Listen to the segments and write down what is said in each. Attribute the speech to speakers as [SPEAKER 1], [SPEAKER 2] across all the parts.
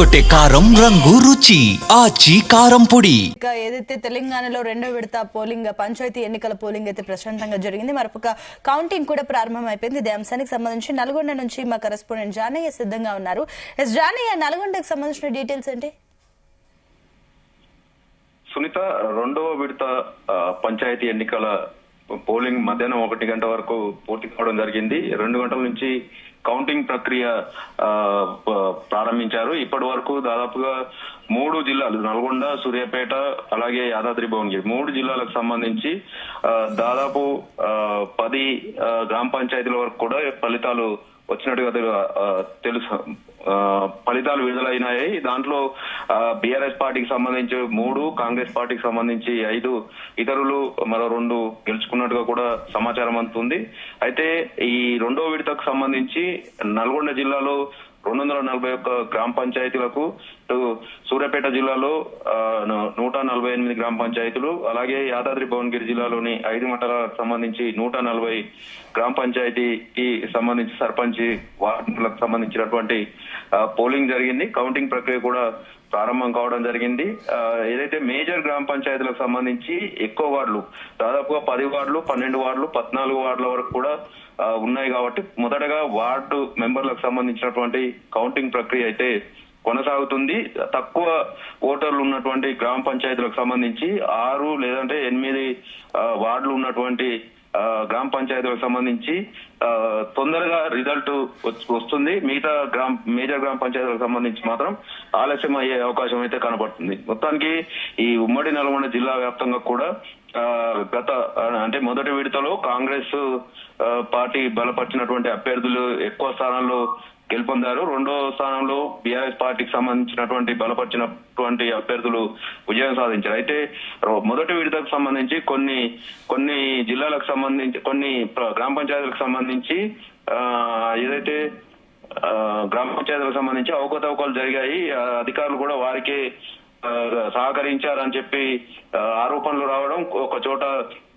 [SPEAKER 1] ఎర్రగొట్టే కారం రంగు రుచి ఆచి కారం పొడి.
[SPEAKER 2] ఏదైతే తెలంగాణలో రెండో విడత పోలింగ్ పంచాయతీ ఎన్నికల పోలింగ్ అయితే ప్రశాంతంగా జరిగింది. మరొక కౌంటింగ్ కూడా ప్రారంభం అయిపోయింది. ఇదే అంశానికి సంబంధించి నల్గొండ నుంచి మా కరెస్పాండెంట్ జానయ్య సిద్ధంగా ఉన్నారు. జానయ్య, నల్గొండకు సంబంధించిన డీటెయిల్స్ ఏంటి?
[SPEAKER 3] సునీత, రెండవ విడత పంచాయతీ ఎన్నికల పోలింగ్ మధ్యాహ్నం 1 గంట వరకు పూర్తి కావడం జరిగింది. 2 గంటల నుంచి కౌంటింగ్ ప్రక్రియ ప్రారంభించారు. ఇప్పటి వరకు దాదాపుగా 3 జిల్లాలు, నల్గొండ, సూర్యాపేట, అలాగే యాదాద్రి భువనగిరి, 3 జిల్లాలకు సంబంధించి దాదాపు 10 గ్రామ పంచాయతీల వరకు కూడా ఫలితాలు వచ్చినట్టుగా తెలుసు. ఫలితాలు విడుదలైనాయి. దాంట్లో బీఆర్ఎస్ పార్టీకి సంబంధించి 3, కాంగ్రెస్ పార్టీకి సంబంధించి 5, ఇతరులు మరో 2 గెలుచుకున్నట్టుగా కూడా సమాచారం అందుతుంది. అయితే ఈ రెండో విడతకు సంబంధించి నల్గొండ జిల్లాలో 241 గ్రామ పంచాయతీలకు, సూర్యాపేట జిల్లాలో 148 గ్రామ పంచాయతీలు, అలాగే యాదాద్రి భువనగిరి జిల్లాలోని 5 మండలాలకు సంబంధించి 140 గ్రామ పంచాయతీకి సంబంధించి సర్పంచ్ వార్డులకు సంబంధించినటువంటి పోలింగ్ జరిగింది. కౌంటింగ్ ప్రక్రియ కూడా ప్రారంభం కావడం జరిగింది. ఏదైతే మేజర్ గ్రామ పంచాయతీలకు సంబంధించి ఎక్కువ వార్డులు, దాదాపుగా 10 వార్డులు, 12 వార్డులు, 14 వార్డుల వరకు కూడా ఉన్నాయి. కాబట్టి మొదటగా వార్డు మెంబర్లకు సంబంధించినటువంటి కౌంటింగ్ ప్రక్రియ అయితే కొనసాగుతుంది. తక్కువ ఓటర్లు ఉన్నటువంటి గ్రామ పంచాయతీలకు సంబంధించి 6 లేదంటే 8 వార్డులు ఉన్నటువంటి గ్రామ పంచాయతీలకు సంబంధించి తొందరగా రిజల్ట్ వస్తుంది. మిగతా మేజర్ గ్రామ పంచాయతీలకు సంబంధించి మాత్రం ఆలస్యం అయ్యే అవకాశం అయితే కనబడుతుంది. మొత్తానికి ఈ ఉమ్మడి నల్గొండ జిల్లా వ్యాప్తంగా కూడా అంటే మొదటి విడతలో కాంగ్రెస్ పార్టీ బలపరిచినటువంటి అభ్యర్థులు ఎక్కువ స్థానాల్లో గెలుపొందారు. రెండో స్థానంలో బీఆర్ఎస్ పార్టీకి సంబంధించినటువంటి బలపరిచినటువంటి అభ్యర్థులు విజయం సాధించారు. అయితే మొదటి విడతకు సంబంధించి కొన్ని జిల్లాలకు సంబంధించి, కొన్ని గ్రామ పంచాయతీలకు సంబంధించి ఏదైతే గ్రామ పంచాయతీలకు సంబంధించి అవకతవకలు జరిగాయి, అధికారులు కూడా వారికే సహకరించారని చెప్పి ఆరోపణలు రావడం, ఒక చోట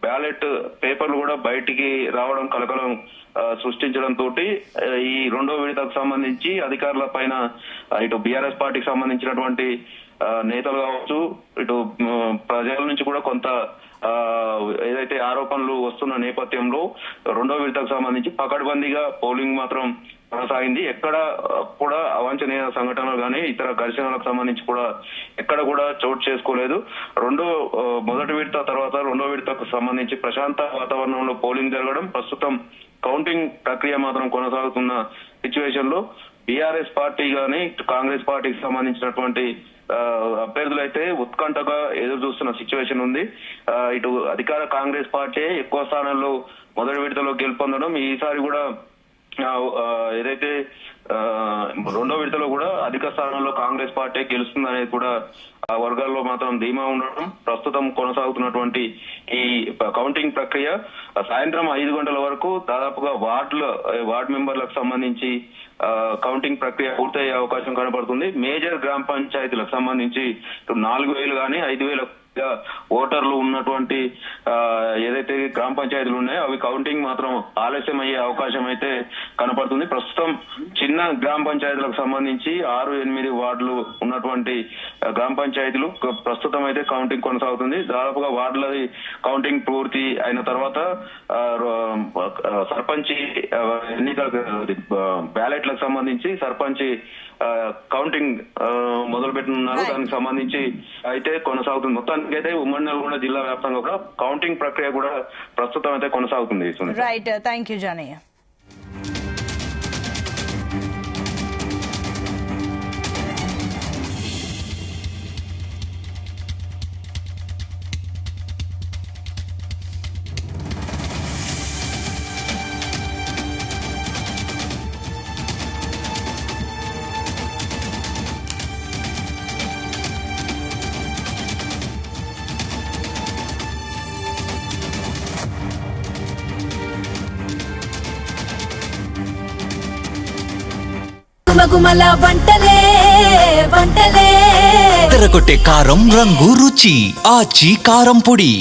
[SPEAKER 3] బ్యాలెట్ పేపర్లు కూడా బయటికి రావడం కలకలం సృష్టించడం తోటి ఈ రెండో విడతకు సంబంధించి అధికారుల పైన ఇటు బీఆర్ఎస్ పార్టీకి సంబంధించినటువంటి నేతలు కావచ్చు, ఇటు ప్రజల నుంచి కూడా కొంత ఏదైతే ఆరోపణలు వస్తున్న నేపథ్యంలో రెండో విడతకు సంబంధించి పకడ్బందీగా పోలింగ్ మాత్రం కొనసాగింది. ఎక్కడ కూడా అవాంఛనీయ సంఘటనలు కానీ ఇతర ఘర్షణలకు సంబంధించి కూడా ఎక్కడ కూడా చోటు చేసుకోలేదు. మొదటి విడత తర్వాత రెండో విడతకు సంబంధించి ప్రశాంత వాతావరణంలో పోలింగ్ జరగడం, ప్రస్తుతం కౌంటింగ్ ప్రక్రియ మాత్రం కొనసాగుతున్న సిచ్యువేషన్ లో బీఆర్ఎస్ పార్టీ గాని కాంగ్రెస్ పార్టీకి సంబంధించినటువంటి అభ్యర్థులు అయితే ఉత్కంఠగా ఎదురు చూస్తున్న సిచ్యువేషన్ ఉంది. ఇటు అధికార కాంగ్రెస్ పార్టీ ఎక్కువ స్థానాల్లో మొదటి విడతలో గెలుపొందడం, ఈసారి కూడా ఏదైతే రెండో విడతలో కూడా అధిక స్థానంలో కాంగ్రెస్ పార్టీ గెలుస్తుందనేది కూడా ఆ వర్గాల్లో మాత్రం ధీమా ఉండడం, ప్రస్తుతం కొనసాగుతున్నటువంటి ఈ కౌంటింగ్ ప్రక్రియ సాయంత్రం 5 గంటల వరకు దాదాపుగా వార్డు మెంబర్లకు సంబంధించి కౌంటింగ్ ప్రక్రియ పూర్తయ్యే అవకాశం కనబడుతుంది. మేజర్ గ్రామ పంచాయతీలకు సంబంధించి 4,000 కానీ 5,000 ఓటర్లు ఉన్నటువంటి ఏదైతే గ్రామ పంచాయతీలు ఉన్నాయో అవి కౌంటింగ్ మాత్రం ఆలస్యం అయ్యే అవకాశం అయితే కనపడుతుంది. ప్రస్తుతం చిన్న గ్రామ పంచాయతీలకు సంబంధించి 6-8 వార్డులు ఉన్నటువంటి గ్రామ పంచాయతీలు ప్రస్తుతం అయితే కౌంటింగ్ కొనసాగుతుంది. దాదాపుగా వార్డులది కౌంటింగ్ పూర్తి అయిన తర్వాత సర్పంచ్ ఎన్నికల బ్యాలెట్లకు సంబంధించి సర్పంచ్ కౌంటింగ్ మొదలు పెట్టనున్నారు. దానికి సంబంధించి అయితే కొనసాగుతుంది. మొత్తానికి అయితే ఉమ్మడి నల్గొండ జిల్లా వ్యాప్తంగా కూడా కౌంటింగ్ ప్రక్రియ కూడా ప్రస్తుతం అయితే కొనసాగుతుంది.
[SPEAKER 2] Right, thank you Janaiah.
[SPEAKER 4] గుమగుమల వంటలే వంటలే
[SPEAKER 1] ఎర్రగొట్టే కారం రంగు రుచి ఆచి కారం పొడి.